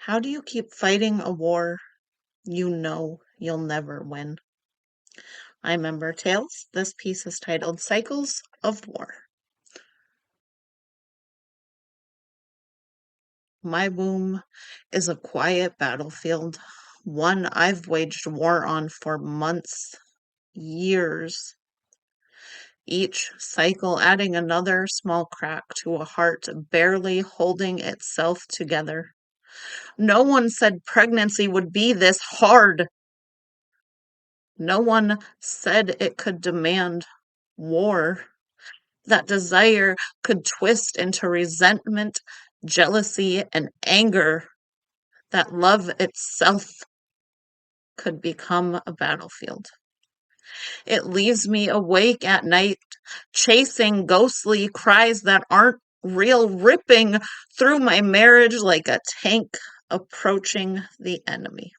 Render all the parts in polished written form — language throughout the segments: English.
How do you keep fighting a war you know you'll never win? I'm Ember Tales. This piece is titled Cycles of War. My womb is a quiet battlefield, one I've waged war on for months, years, each cycle adding another small crack to a heart barely holding itself together. No one said pregnancy would be this hard. No one said it could demand war. That desire could twist into resentment, jealousy, and anger. That love itself could become a battlefield. It leaves me awake at night, chasing ghostly cries that aren't real, ripping through my marriage like a tank approaching the enemy.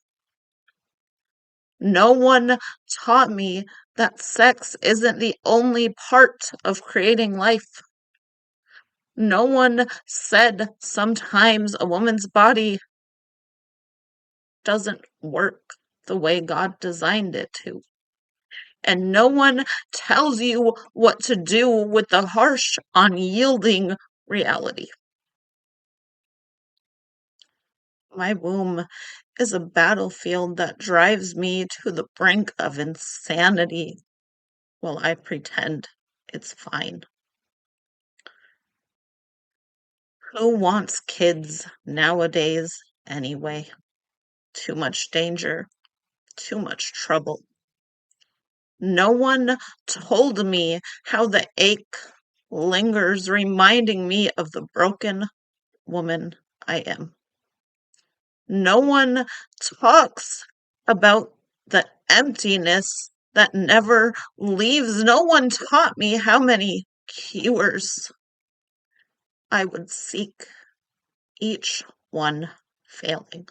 No one taught me that sex isn't the only part of creating life. No one said sometimes a woman's body doesn't work the way God designed it to. And no one tells you what to do with the harsh, unyielding reality. My womb is a battlefield that drives me to the brink of insanity while I pretend it's fine. Who wants kids nowadays anyway? Too much danger, too much trouble. No one told me how the ache lingers, reminding me of the broken woman I am. No one talks about the emptiness that never leaves. No one taught me how many cures I would seek, each one failing,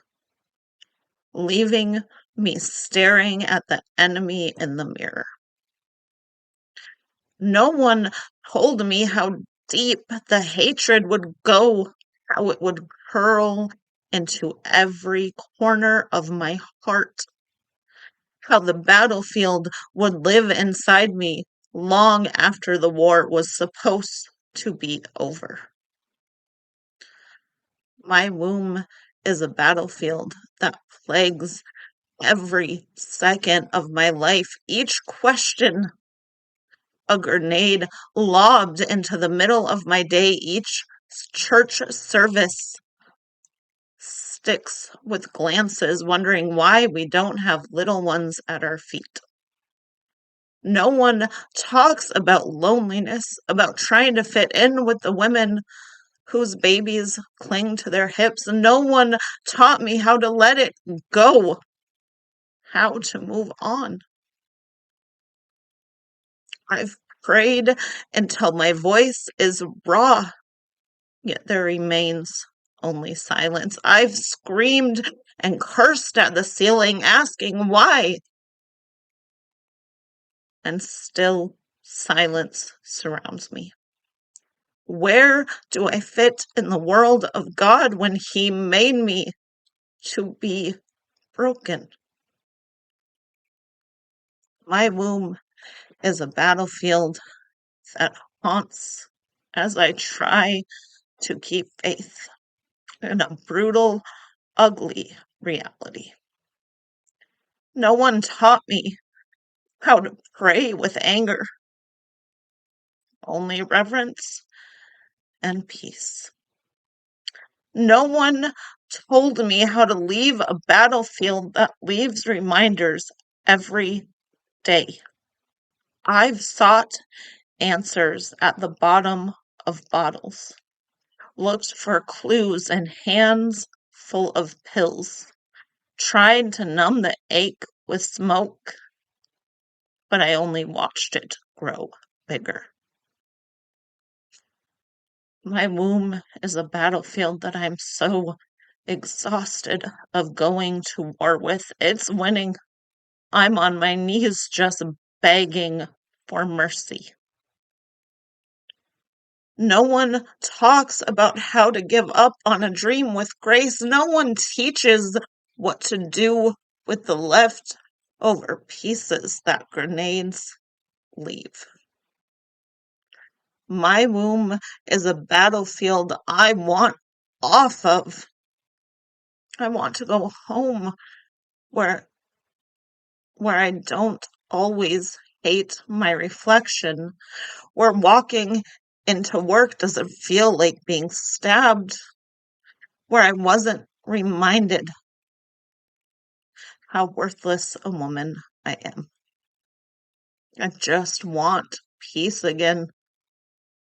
leaving me staring at the enemy in the mirror. No one told me how deep the hatred would go, how it would curl into every corner of my heart, how the battlefield would live inside me long after the war was supposed to be over. My womb is a battlefield that plagues every second of my life. Each question, a grenade lobbed into the middle of my day. Each church service sticks with glances, wondering why we don't have little ones at our feet. No one talks about loneliness, about trying to fit in with the women whose babies cling to their hips. No one taught me how to let it go, how to move on. I've prayed until my voice is raw, yet there remains only silence. I've screamed and cursed at the ceiling, asking why, and still silence surrounds me. Where do I fit in the world of God when He made me to be broken? My womb is a battlefield that haunts as I try to keep faith in a brutal, ugly reality. No one taught me how to pray with anger, only reverence and peace. No one told me how to leave a battlefield that leaves reminders every day. I've sought answers at the bottom of bottles, looked for clues in hands full of pills, tried to numb the ache with smoke, but I only watched it grow bigger. My womb is a battlefield that I'm so exhausted of going to war with. It's winning. I'm on my knees just begging for mercy. No one talks about how to give up on a dream with grace. No one teaches what to do with the leftover pieces that grenades leave. My womb is a battlefield I want off of. I want to go home where I don't always hate my reflection, where walking into work doesn't feel like being stabbed, where I wasn't reminded how worthless a woman I am. I just want peace again.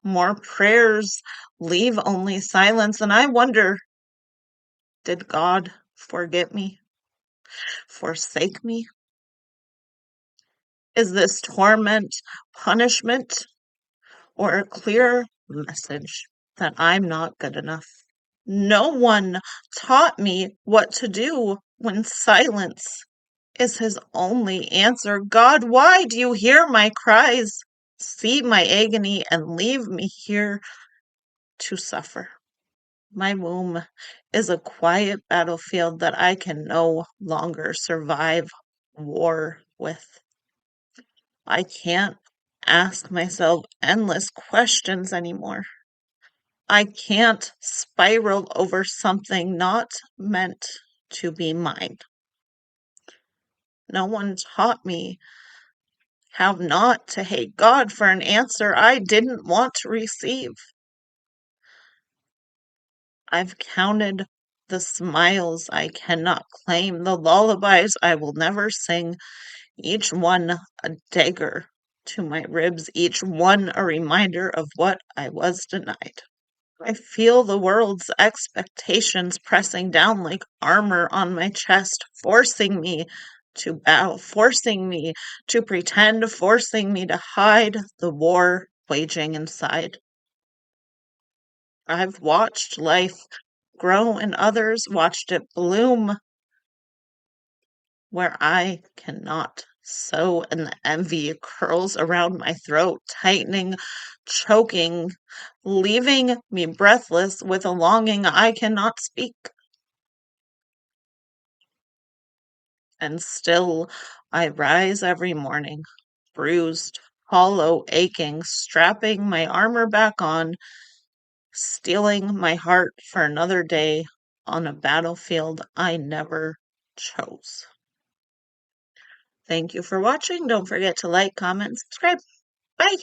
More prayers leave only silence, and I wonder, did God forget me? Forsake me? Is this torment punishment or a clear message that I'm not good enough? No one taught me what to do when silence is his only answer. God, why do you hear my cries, see my agony, and leave me here to suffer? My womb is a quiet battlefield that I can no longer survive war with. I can't ask myself endless questions anymore. I can't spiral over something not meant to be mine. No one taught me how not to hate God for an answer I didn't want to receive. I've counted the smiles I cannot claim, the lullabies I will never sing, each one a dagger to my ribs, each one a reminder of what I was denied. I feel the world's expectations pressing down like armor on my chest, forcing me to bow, forcing me to pretend, forcing me to hide the war waging inside. I've watched life grow in others, watched it bloom where I cannot sow, and the envy curls around my throat, tightening, choking, leaving me breathless with a longing I cannot speak. And still I rise every morning, bruised, hollow, aching, strapping my armor back on, steeling my heart for another day on a battlefield I never chose. Thank you for watching. Don't forget to like, comment, subscribe. Bye.